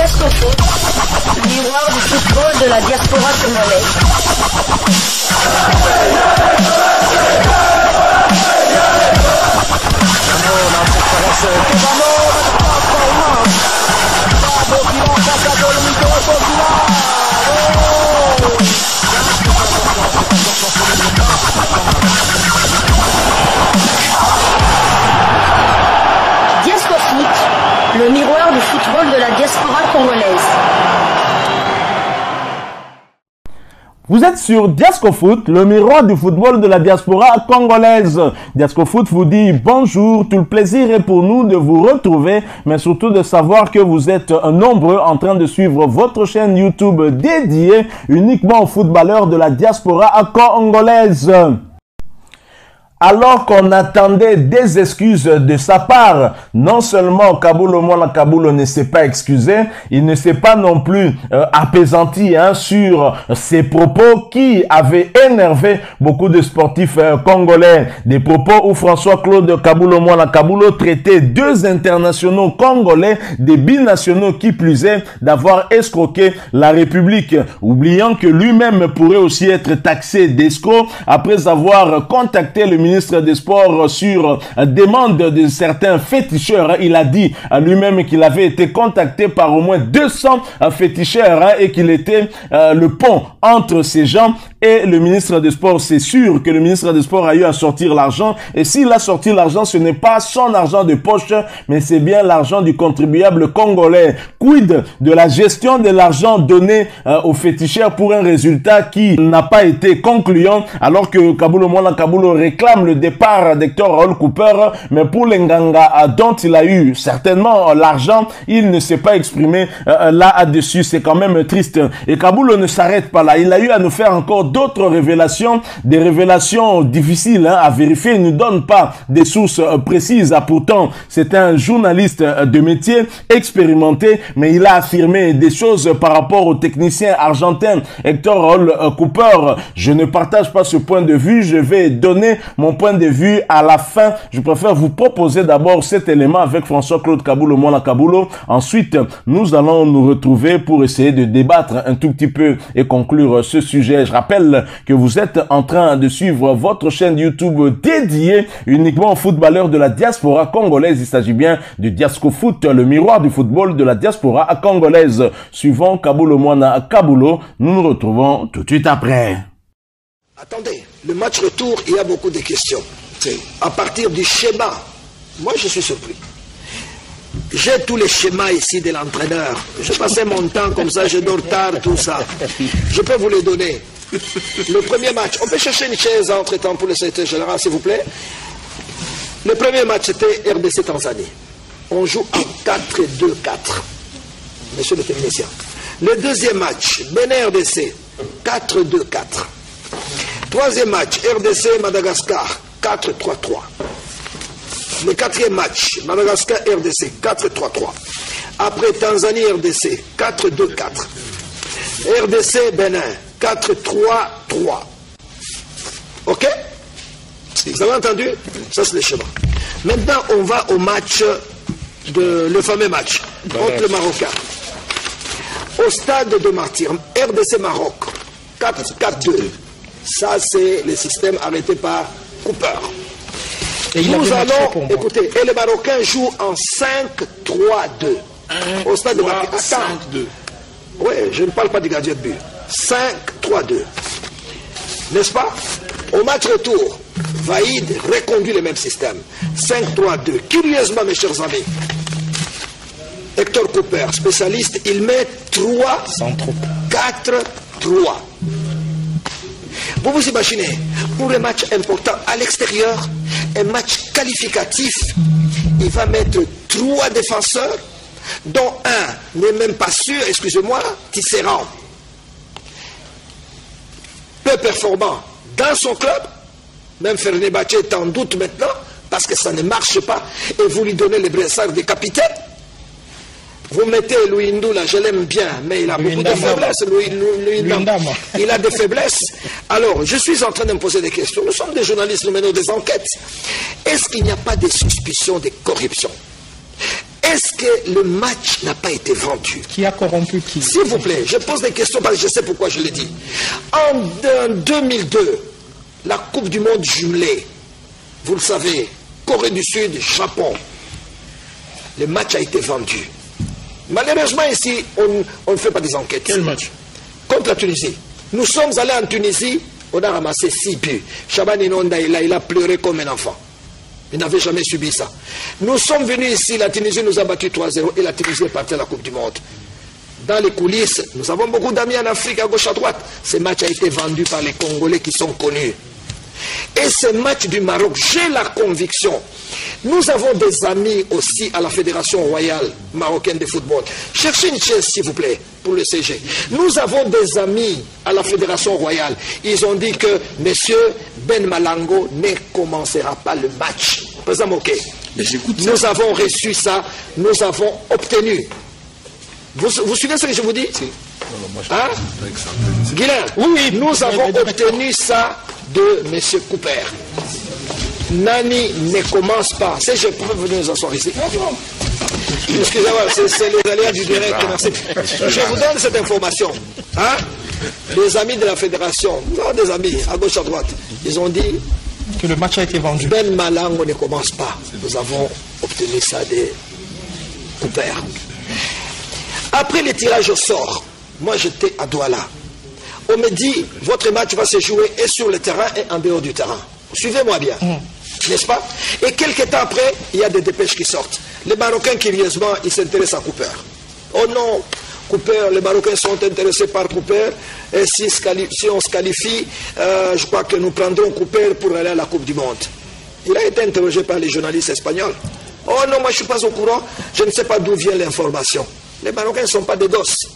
Diasco Foot, miroir du football de la diaspora congolaise. Diasco Foot, le miroir du football de la diaspora congolaise. Vous êtes sur Diasco Foot, le miroir du football de la diaspora congolaise. Diasco Foot vous dit bonjour, tout le plaisir est pour nous de vous retrouver, mais surtout de savoir que vous êtes nombreux en train de suivre votre chaîne YouTube dédiée uniquement aux footballeurs de la diaspora congolaise. Alors qu'on attendait des excuses de sa part, non seulement Kabulo Mwana Kabulo ne s'est pas excusé, il ne s'est pas non plus apaisanti sur ses propos qui avaient énervé beaucoup de sportifs congolais. Des propos où François-Claude Kabulo Mwana Kabulo traitait deux internationaux congolais, des binationaux qui plus est, d'avoir escroqué la République, oubliant que lui-même pourrait aussi être taxé d'escroc après avoir contacté le ministre des Sports sur demande de certains féticheurs. Il a dit à lui-même qu'il avait été contacté par au moins 200 féticheurs et qu'il était le pont entre ces gens et le ministre des Sports. C'est sûr que le ministre des Sports a eu à sortir l'argent, et s'il a sorti l'argent, ce n'est pas son argent de poche, mais c'est bien l'argent du contribuable congolais. Quid de la gestion de l'argent donné aux féticheurs pour un résultat qui n'a pas été concluant, alors que Kabulo Mwana Kabulo réclame le départ d'Hector Raoul Cooper, mais pour l'Enganga dont il a eu certainement l'argent, il ne s'est pas exprimé là-dessus. C'est quand même triste. Et Kabulo ne s'arrête pas là. Il a eu à nous faire encore d'autres révélations, des révélations difficiles à vérifier. Il ne nous donne pas des sources précises. Pourtant, c'est un journaliste de métier expérimenté, mais il a affirmé des choses par rapport au technicien argentin Hector Raoul Cooper. Je ne partage pas ce point de vue. Je vais donner mon point de vue à la fin. Je préfère vous proposer d'abord cet élément avec François-Claude Kabulo Mwana Kabulo. Ensuite, nous allons nous retrouver pour essayer de débattre un tout petit peu et conclure ce sujet. Je rappelle que vous êtes en train de suivre votre chaîne YouTube dédiée uniquement aux footballeurs de la diaspora congolaise. Il s'agit bien de Diasco Foot, le miroir du football de la diaspora congolaise. Suivant Kabulo Mwana Kabulo, nous nous retrouvons tout de suite après. Attendez, le match retour, il y a beaucoup de questions. À partir du schéma, moi je suis surpris. J'ai tous les schémas ici de l'entraîneur. Je passais mon temps comme ça, je dors tard, tout ça. Je peux vous les donner. Le premier match, on peut chercher une chaise entre-temps pour le secrétaire général, s'il vous plaît. Le premier match, c'était RDC Tanzanie. On joue en 4-2-4. Monsieur le technicien. Le deuxième match, Bénin RDC, 4-2-4. Troisième match, RDC Madagascar, 4-3-3. Le quatrième match, Madagascar RDC, 4-3-3. Après Tanzanie RDC, 4-2-4. RDC Bénin, 4-3-3. Ok? Vous avez entendu? Ça c'est le schéma. Maintenant, on va au match, le fameux match contre le Marocain. Au stade de Martyr, RDC Maroc, 4-4-2. Ça, c'est le système arrêté par Cooper. Nous allons, écoutez, et les Marocains jouent en 5-3-2. Au stade de Martyr. Attends. Oui, je ne parle pas du gardien de but. 5-3-2. N'est-ce pas? Au match retour, Vaïd reconduit le même système. 5-3-2. Curieusement, mes chers amis, Hector Cooper, spécialiste, il met 3-4-3. Vous vous imaginez, pour un match important à l'extérieur, un match qualificatif, il va mettre 3 défenseurs, dont un n'est même pas sûr, excusez-moi, Tisserand. Peu performant dans son club, même Fenerbahçe est en doute maintenant, parce que ça ne marche pas, et vous lui donnez les brassards de capitaine. Vous mettez Louis Ndoula, je l'aime bien, mais il a beaucoup de faiblesses. Il a des faiblesses. Alors, je suis en train de me poser des questions. Nous sommes des journalistes, nous menons des enquêtes. Est-ce qu'il n'y a pas de suspicion de corruption? est-ce que le match n'a pas été vendu? Qui a corrompu qui? S'il vous plaît, je pose des questions parce que je sais pourquoi je l'ai dit. En 2002, la Coupe du Monde jumelée, vous le savez, Corée du Sud, Japon, le match a été vendu. Malheureusement, ici, on ne fait pas des enquêtes. Quel match? Contre la Tunisie. Nous sommes allés en Tunisie, on a ramassé 6 buts. Shaban Inonda, il a pleuré comme un enfant. Il n'avait jamais subi ça. Nous sommes venus ici, la Tunisie nous a battu 3-0 et la Tunisie est partie à la Coupe du Monde. Dans les coulisses, nous avons beaucoup d'amis en Afrique, à gauche, à droite. Ce match a été vendu par les Congolais qui sont connus. Et ce match du Maroc, j'ai la conviction. Nous avons des amis aussi à la Fédération royale marocaine de football. Cherchez une chaise, s'il vous plaît, pour le CG. Nous avons des amis à la Fédération royale. Ils ont dit que M. Ben Malango ne commencera pas le match. Président Moké, nous avons reçu ça, nous avons obtenu. Vous suivez ce que je vous dis? Hein? Guilain, oui, nous avons obtenu ça de M. Cooper. Nani ne commence pas. Si je peux venir nous asseoir ici. Excusez-moi, c'est les aléas du direct. Merci. Je vous donne cette information. Hein? Les amis de la fédération, non des amis, à gauche, à droite, ils ont dit que le match a été vendu. Ben Malango ne commence pas. Nous avons obtenu ça de Cooper. Après le tirage au sort, moi j'étais à Douala. On me dit, votre match va se jouer et sur le terrain et en dehors du terrain. Suivez-moi bien, n'est-ce pas? Et quelques temps après, il y a des dépêches qui sortent. Les Marocains, curieusement, ils s'intéressent à Cooper. Oh non, Cooper, les Marocains sont intéressés par Cooper. Et si on se qualifie, je crois que nous prendrons Cooper pour aller à la Coupe du Monde. Il a été interrogé par les journalistes espagnols. Oh non, moi je ne suis pas au courant, je ne sais pas d'où vient l'information. Les Marocains ne sont pas des dosses.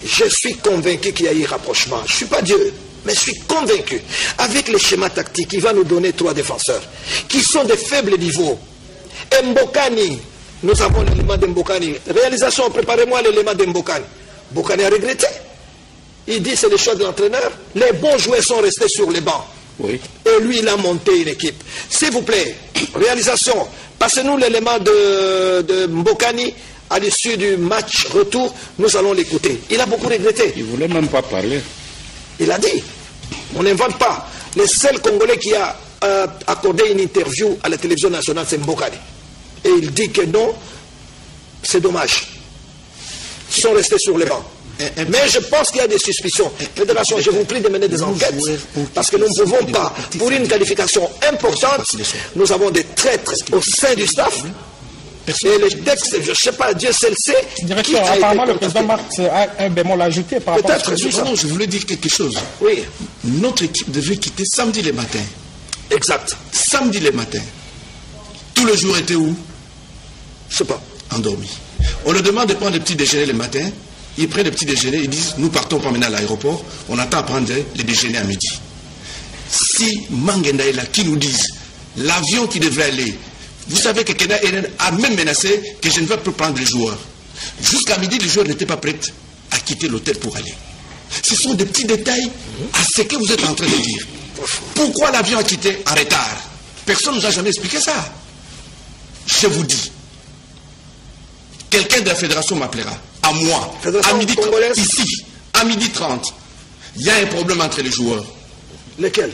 Je suis convaincu qu'il y a eu rapprochement. Je ne suis pas Dieu, mais je suis convaincu. Avec les schémas tactiques, il va nous donner 3 défenseurs qui sont de faible niveau. Mbokani, nous avons l'élément d'Mbokani. Réalisation, préparez-moi l'élément d'Mbokani. Mbokani a regretté. Il dit c'est le choix de l'entraîneur. Les bons joueurs sont restés sur les bancs. Oui. Et lui, il a monté une équipe. S'il vous plaît, réalisation, passez-nous l'élément de Mbokani. À l'issue du match retour, nous allons l'écouter. Il a beaucoup regretté. Il ne voulait même pas parler. Il a dit. On n'invente pas. Le seul Congolais qui a accordé une interview à la télévision nationale, c'est Mbokani. Et il dit que non, c'est dommage. Ils sont restés sur les bancs. Mais je pense qu'il y a des suspicions. Fédération, je vous prie de mener des enquêtes. Parce que nous ne pouvons pas, pour une qualification importante, nous avons des traîtres au sein du staff. Et les textes, je ne sais pas, Dieu seul sait. Directeur, apparemment le président Marx a un bémol ajouté par rapport à ce que non, je voulais dire quelque chose. Oui. Notre équipe devait quitter samedi le matin. Exact. Samedi le matin. Tous les jours étaient où? Je ne sais pas. Endormis. On leur demande de prendre le petit déjeuner le matin. Ils prennent le petit déjeuner, ils disent nous partons pas maintenant à l'aéroport. On attend à prendre le déjeuner à midi. Si Mangenda est là, qui nous disent l'avion qui devrait aller. Vous savez que Kena Eren a même menacé que je ne vais plus prendre les joueurs. Jusqu'à midi, les joueurs n'étaient pas prêts à quitter l'hôtel pour aller. Ce sont des petits détails à ce que vous êtes en train de dire. Pourquoi l'avion a quitté en retard? Personne ne nous a jamais expliqué ça. Je vous dis, quelqu'un de la fédération m'appellera, à moi, à midi 30, ici, à midi 30. Il y a un problème entre les joueurs. Lequel?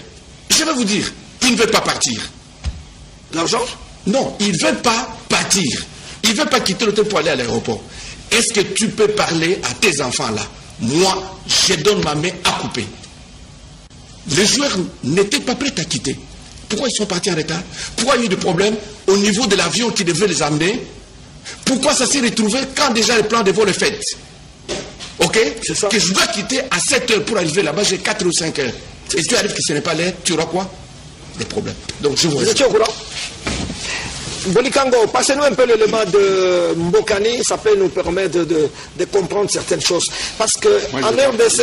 Je vais vous dire, ils ne veulent pas partir. L'argent? Non, ils ne veulent pas partir. Ils ne veulent pas quitter l'hôtel pour aller à l'aéroport. Est-ce que tu peux parler à tes enfants là? Moi, je donne ma main à couper. Les joueurs n'étaient pas prêts à quitter. Pourquoi ils sont partis en retard? Pourquoi il y a eu des problèmes au niveau de l'avion qui devait les amener? Pourquoi ça s'est retrouvé quand déjà le plan de vol est fait? Ok? Ça. Que je dois quitter à 7 heures pour arriver là-bas, j'ai 4 ou 5 heures. Et tu arrives que ce n'est pas l'heure, tu auras quoi? Des problèmes. Donc je vous êtes au courant? Bolikango, passez-nous un peu l'élément de Mbokani, ça peut nous permettre de comprendre certaines choses. Parce que en RDC,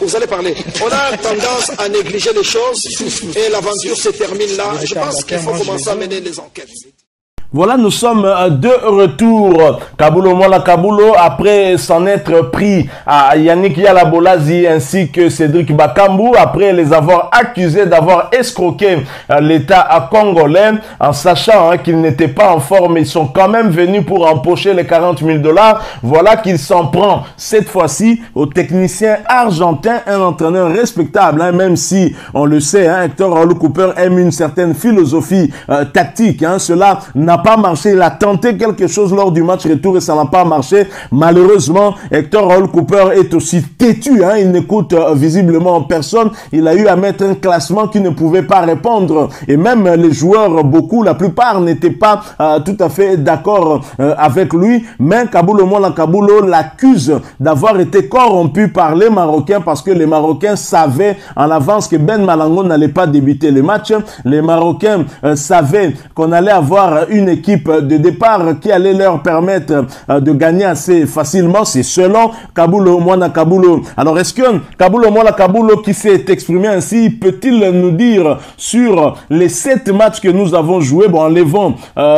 vous allez parler, on a tendance à négliger les choses et l'aventure se termine là. Je pense qu'il faut commencer à mener les enquêtes. Voilà, nous sommes de retour. Kabulo Mola Kabulo, après s'en être pris à Yannick Yalabolazi ainsi que Cédric Bakambu, après les avoir accusés d'avoir escroqué l'État congolais, en sachant qu'ils n'étaient pas en forme, ils sont quand même venus pour empocher les 40 000 $. Voilà qu'il s'en prend cette fois-ci au technicien argentin, un entraîneur respectable, même si on le sait, Hector Raoul Cooper aime une certaine philosophie tactique. Cela n'a pas marché. Il a tenté quelque chose lors du match retour et ça n'a pas marché. Malheureusement, Hector Raoul Cooper est aussi têtu. Il n'écoute visiblement personne. Il a eu à mettre un classement qui ne pouvait pas répondre. Et même les joueurs, beaucoup, la plupart n'étaient pas tout à fait d'accord avec lui. Mais Kabulo Mola Kabulo l'accuse d'avoir été corrompu par les Marocains parce que les Marocains savaient en avance que Ben Malango n'allait pas débuter le match. Les Marocains savaient qu'on allait avoir une équipe de départ qui allait leur permettre de gagner assez facilement. C'est selon Kabulo Mola Kabulo. Alors, est-ce que Kabulo Mola Kabulo, qui s'est exprimé ainsi, peut-il nous dire sur les 7 matchs que nous avons joués, bon, enlevons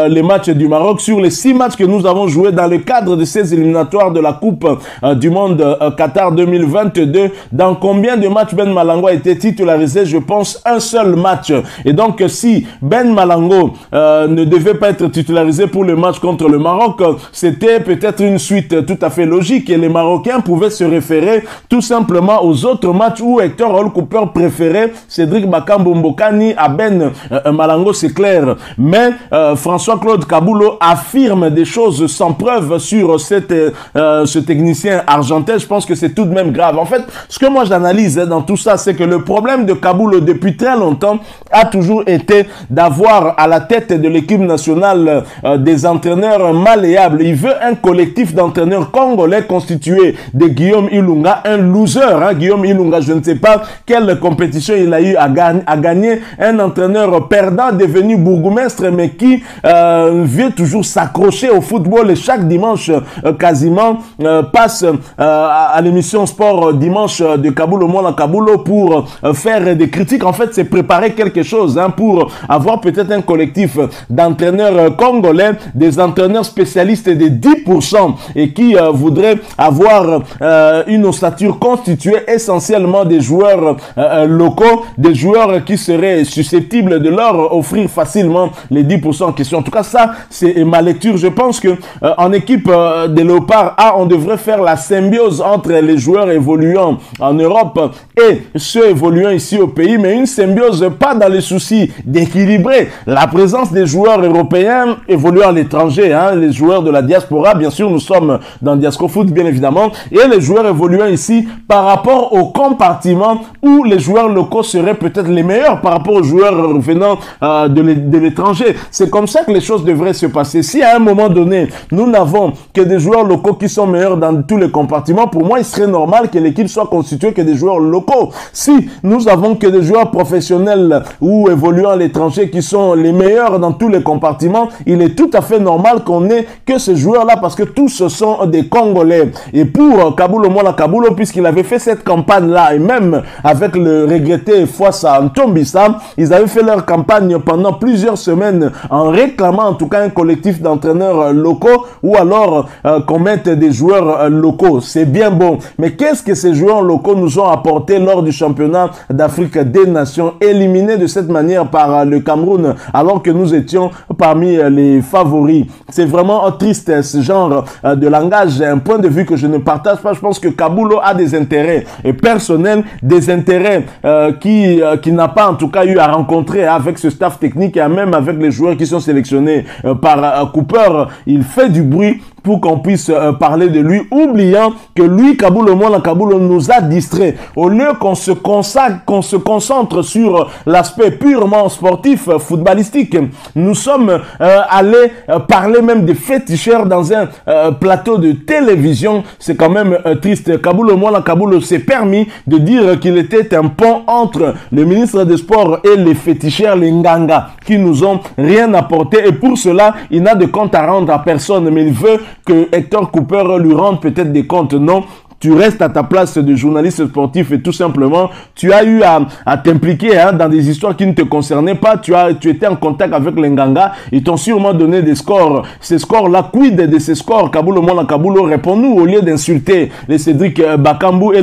les matchs du Maroc, sur les 6 matchs que nous avons joués dans le cadre de ces éliminatoires de la Coupe du Monde Qatar 2022, dans combien de matchs Ben Malango a été titularisé? Je pense un seul match. Et donc, si Ben Malango ne devait pas être titularisé pour le match contre le Maroc, c'était peut-être une suite tout à fait logique et les Marocains pouvaient se référer tout simplement aux autres matchs où Hector Raoul Cooper préférait Cédric Bakambu Mbokani à Ben Malango, c'est clair. Mais François-Claude Kabulo affirme des choses sans preuve sur ce technicien argentin. Je pense que c'est tout de même grave. En fait, ce que moi j'analyse dans tout ça, c'est que le problème de Kabulo depuis très longtemps a toujours été d'avoir à la tête de l'équipe nationale des entraîneurs malléables. Il veut un collectif d'entraîneurs congolais constitué de Guillaume Ilunga, un loser. Guillaume Ilunga, je ne sais pas quelle compétition il a eu à gagner. Un entraîneur perdant devenu bourgmestre, mais qui veut toujours s'accrocher au football et chaque dimanche quasiment passe à l'émission Sport Dimanche de Kabulo Mola Kabulo pour faire des critiques. En fait, c'est préparer quelque chose pour avoir peut-être un collectif d'entraîneurs congolais, des entraîneurs spécialistes des 10% et qui voudraient avoir une ossature constituée essentiellement des joueurs locaux, des joueurs qui seraient susceptibles de leur offrir facilement les 10% en question. En tout cas, ça, c'est ma lecture. Je pense que en équipe des Léopards A, on devrait faire la symbiose entre les joueurs évoluant en Europe et ceux évoluant ici au pays, mais une symbiose pas dans les soucis d'équilibrer la présence des joueurs européens évoluant à l'étranger, les joueurs de la diaspora, bien sûr, nous sommes dans Diasco Foot, bien évidemment, et les joueurs évoluant ici par rapport au compartiment où les joueurs locaux seraient peut-être les meilleurs par rapport aux joueurs venant de l'étranger. C'est comme ça que les choses devraient se passer. Si à un moment donné, nous n'avons que des joueurs locaux qui sont meilleurs dans tous les compartiments, pour moi, il serait normal que l'équipe soit constituée que des joueurs locaux. Si nous avons que des joueurs professionnels ou évoluant à l'étranger qui sont les meilleurs dans tous les compartiments, il est tout à fait normal qu'on ait que ces joueurs-là parce que tous ce sont des Congolais. Et pour Kabulo Mola Kabulo, puisqu'il avait fait cette campagne-là, et même avec le regretté Fouassa Ntombisa, ils avaient fait leur campagne pendant plusieurs semaines en réclamant en tout cas un collectif d'entraîneurs locaux ou alors qu'on mette des joueurs locaux. C'est bien bon. Mais qu'est-ce que ces joueurs locaux nous ont apporté lors du championnat d'Afrique des Nations, éliminés de cette manière par le Cameroun alors que nous étions parmi les favoris? C'est vraiment triste ce genre de langage, un point de vue que je ne partage pas. Je pense que Kabulo a des intérêts personnels, des intérêts qui n'a pas en tout cas eu à rencontrer avec ce staff technique et même avec les joueurs qui sont sélectionnés par Cooper. Il fait du bruit pour qu'on puisse parler de lui, oubliant que lui, Kabulo Mola Kabulo, nous a distrait. Au lieu qu'on se consacre, qu'on se concentre sur l'aspect purement sportif, footballistique, nous sommes allés parler même des féticheurs dans un plateau de télévision. C'est quand même triste. Kabulo Mola Kabulo s'est permis de dire qu'il était un pont entre le ministre des Sports et les féticheurs, les Nganga, qui nous ont rien apporté. Et pour cela, il n'a de compte à rendre à personne, mais il veut que Hector Cooper lui rende peut-être des comptes. Non, tu restes à ta place de journaliste sportif et tout simplement, tu as eu à t'impliquer dans des histoires qui ne te concernaient pas. Tu étais en contact avec les Nganga. Ils t'ont sûrement donné des scores. Ces scores-là, quid de ces scores? Kabulo Mwana Kabulo, réponds-nous au lieu d'insulter les Cédric Bakambu et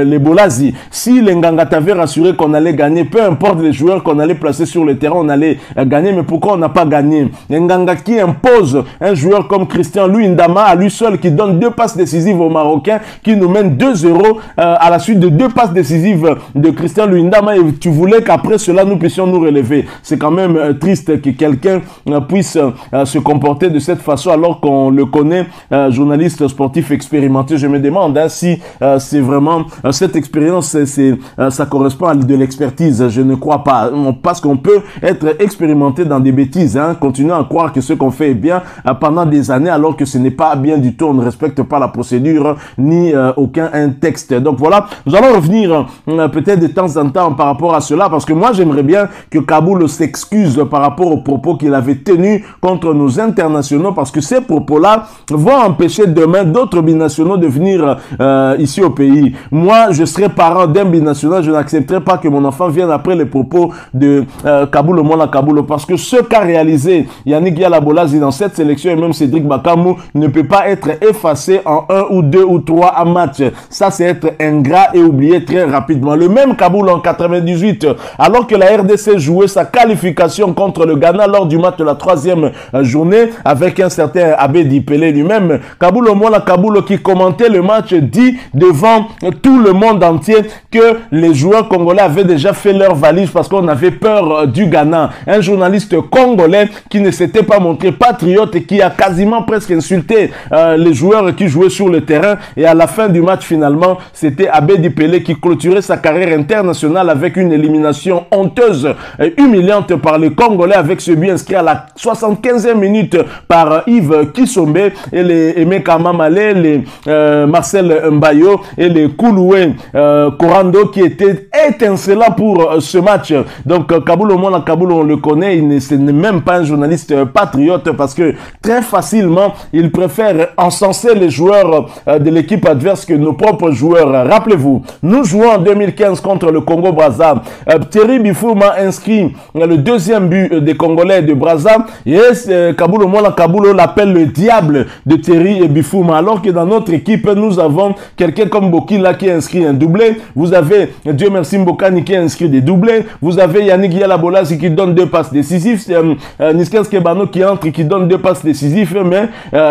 les Bolazi. Si les Nganga t'avaient rassuré qu'on allait gagner, peu importe les joueurs qu'on allait placer sur le terrain, on allait gagner. Mais pourquoi on n'a pas gagné? Les Nganga qui impose un joueur comme Christian Luindama à lui seul, qui donne 2 passes décisives aux Marocains, qui nous mène 2-0 à la suite de 2 passes décisives de Christian Luindama, et tu voulais qu'après cela nous puissions nous relever. C'est quand même triste que quelqu'un puisse se comporter de cette façon alors qu'on le connaît, journaliste sportif expérimenté. Je me demande si c'est vraiment cette expérience, ça correspond à de l'expertise. Je ne crois pas, parce qu'on peut être expérimenté dans des bêtises, continuer à croire que ce qu'on fait est bien pendant des années alors que ce n'est pas bien du tout. On ne respecte pas la procédure ni aucun texte. Donc voilà, nous allons revenir peut-être de temps en temps par rapport à cela, parce que moi j'aimerais bien que Kabulo s'excuse par rapport aux propos qu'il avait tenus contre nos internationaux, parce que ces propos-là vont empêcher demain d'autres binationaux de venir ici au pays. Moi, je serai parent d'un binational, je n'accepterai pas que mon enfant vienne après les propos de Kabulo Mwana Kabulo, parce que ce qu'a réalisé Yannick Yala-Bolazi dans cette sélection et même Cédric Bakambu ne peut pas être effacé en 1 ou 2 ou 3 à match. Ça, c'est être ingrat et oublier très rapidement. Le même Kabulo en 98, alors que la RDC jouait sa qualification contre le Ghana lors du match de la 3e journée avec un certain Abedi Pelé lui-même, Kabulo Mwana Kabulo qui commentait le match dit devant tout le monde entier que les joueurs congolais avaient déjà fait leur valise parce qu'on avait peur du Ghana. Un journaliste congolais qui ne s'était pas montré patriote et qui a quasiment presque insulté les joueurs qui jouaient sur le terrain, et à la fin du match finalement c'était Abedi Pelé qui clôturait sa carrière internationale avec une élimination honteuse et humiliante par les Congolais avec ce but inscrit à la 75e minute par Yves Kisombe et les Emeka Mamale, les Marcel Mbayo et les Kouloué Korando qui étaient étincelants pour ce match. Donc Kabulo Mwana Kabulo, on le connaît, ce n'est même pas un journaliste patriote parce que très facilement il préfère encenser les joueurs de l'équipe adverse que nos propres joueurs. Rappelez-vous, nous jouons en 2015 contre le Congo-Brazza. Thierry Bifouma inscrit le 2e but des Congolais de Brazza et Kabulo Mwana Kabulo l'appelle le diable de Thierry et Bifouma, alors que dans notre équipe nous avons quelqu'un comme Bokila qui a inscrit un doublé, vous avez Dieu merci Mbokani qui a inscrit des doublés, vous avez Yannick Yala-Bolazi qui donne 2 passes décisives, Niskens Kebano qui entre et qui donne 2 passes décisives, mais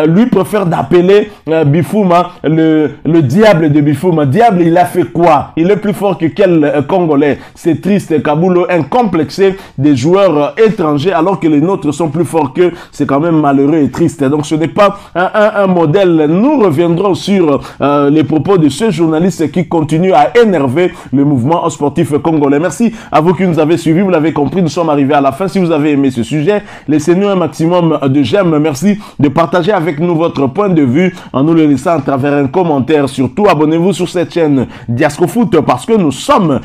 lui préfère d'appeler Bifouma le diable de Bifouma. Diable, il a fait quoi? Il est plus fort que quel Congolais? C'est triste, Kabulo incomplexé des joueurs étrangers alors que les nôtres sont plus forts qu'eux. C'est quand même malheureux et triste. Donc ce n'est pas un modèle. Nous reviendrons sur les propos de ce journaliste qui continue à énerver le mouvement sportif congolais. Merci à vous qui nous avez suivis. Vous l'avez compris, nous sommes arrivés à la fin. Si vous avez aimé ce sujet, laissez-nous un maximum de j'aime. Merci de partager avec nous votre point de vue en nous le laissant à travers un commentaire. Surtout, abonnez-vous sur cette chaîne Diasco Foot parce que nous sommes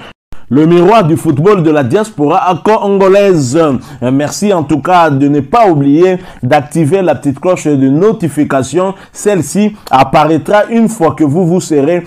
le miroir du football de la diaspora congolaise. Merci en tout cas de ne pas oublier d'activer la petite cloche de notification. Celle-ci apparaîtra une fois que vous vous serez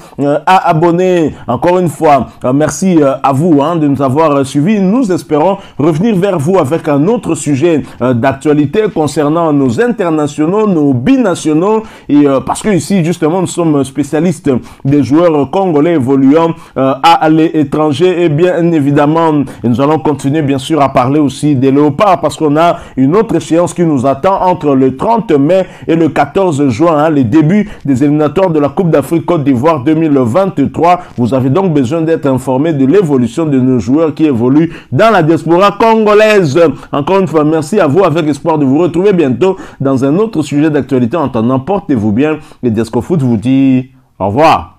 abonné. Encore une fois, merci à vous de nous avoir suivis. Nous espérons revenir vers vous avec un autre sujet d'actualité concernant nos internationaux, nos binationaux. Et parce que ici, justement, nous sommes spécialistes des joueurs congolais évoluant à l'étranger. Et bien évidemment, nous allons continuer bien sûr à parler aussi des léopards parce qu'on a une autre échéance qui nous attend entre le 30 mai et le 14 juin, les débuts des éliminatoires de la Coupe d'Afrique Côte d'Ivoire 2023. Vous avez donc besoin d'être informé de l'évolution de nos joueurs qui évoluent dans la diaspora congolaise. Encore une fois, merci à vous avec espoir de vous retrouver bientôt dans un autre sujet d'actualité. En attendant, portez-vous bien. Et Diasco Foot vous dit au revoir.